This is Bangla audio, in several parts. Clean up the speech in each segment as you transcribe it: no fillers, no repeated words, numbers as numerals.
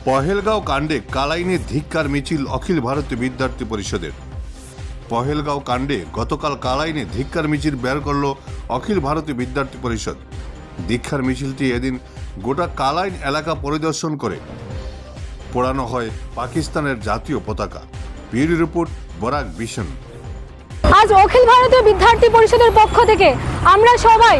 পহেলগাঁও কাণ্ডে কালাইনে ধিক্কার মিছিল অখিল ভারতীয় বিদ্যার্থী পরিষদের। পহেলগাঁও কাণ্ডে গতকাল কালাইনে ধিক্কার মিছিল বের করল অখিল ভারতীয় বিদ্যার্থী পরিষদ। ধিক্কার মিছিলটি এদিন গোটা কালাইন এলাকা পরিদর্শন করে পোড়ানো হয় পাকিস্তানের জাতীয় পতাকা। Bureau report, Barak vision. আজ অখিল ভারতীয় বিদ্যার্থী পরিষদের পক্ষ থেকে আমরা সবাই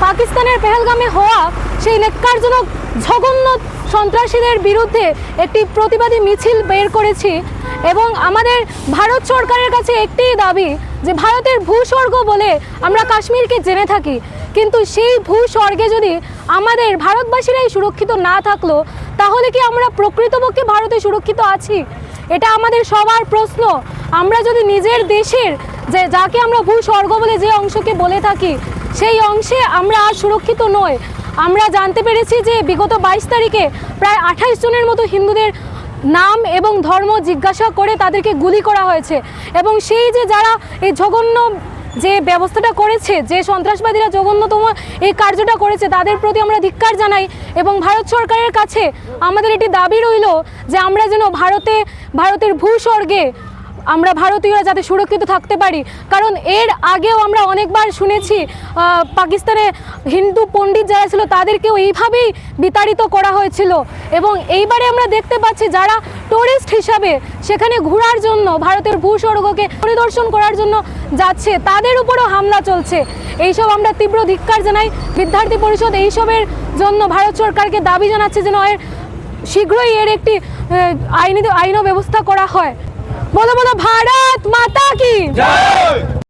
পাকিস্তানের পেহেলগামে হওয়া সেই ন্যাক্কারজনক জঘন্য সন্ত্রাসীদের বিরুদ্ধে একটি প্রতিবাদী মিছিল বের করেছি এবং আমাদের ভারত সরকারের কাছে একটিই দাবি যে ভারতের ভূস্বর্গ বলে আমরা কাশ্মীরকে জেনে থাকি, কিন্তু সেই ভূস্বর্গে যদি আমাদের ভারতবাসীরাই সুরক্ষিত না থাকলো তাহলে কি আমরা প্রকৃতপক্ষে ভারতে সুরক্ষিত আছি? এটা আমাদের সবার প্রশ্ন। আমরা যদি নিজের দেশের যে যাকে আমরা ভূস্বর্গ বলে যে অংশকে বলে থাকি সেই অংশে আমরা আর সুরক্ষিত নই। আমরা জানতে পেরেছি যে বিগত 22 তারিখে প্রায় 28 জনের মতো হিন্দুদের নাম এবং ধর্ম জিজ্ঞাসা করে তাদেরকে গুলি করা হয়েছে এবং সেই যে যারা এই জঘন্য যে ব্যবস্থাটা করেছে, যে সন্ত্রাসবাদীরা জঘন্যতম এই কার্যটা করেছে তাদের প্রতি আমরা ধিক্কার জানাই এবং ভারত সরকারের কাছে আমাদের এটি দাবি রইল যে আমরা যেন ভারতের ভূস্বর্গে আমরা ভারতীয়রা যাতে সুরক্ষিত থাকতে পারি। কারণ এর আগেও আমরা অনেকবার শুনেছি পাকিস্তানে হিন্দু পণ্ডিত যারা ছিল তাদেরকেও এইভাবেই বিতাড়িত করা হয়েছিল এবং এইবারে আমরা দেখতে পাচ্ছি যারা টুরিস্ট হিসাবে সেখানে ঘোরার জন্য ভারতের ভূস্বর্গকে পরিদর্শন করার জন্য যাচ্ছে তাদের উপরও হামলা চলছে। এইসব আমরা তীব্র ধিক্কার জানাই। বিদ্যার্থী পরিষদ এইসবের জন্য ভারত সরকারকে দাবি জানাচ্ছে যেন এর শীঘ্রই এর একটি আইনি ব্যবস্থা করা হয়। বলো বলো ভারত মাতা কি জয়।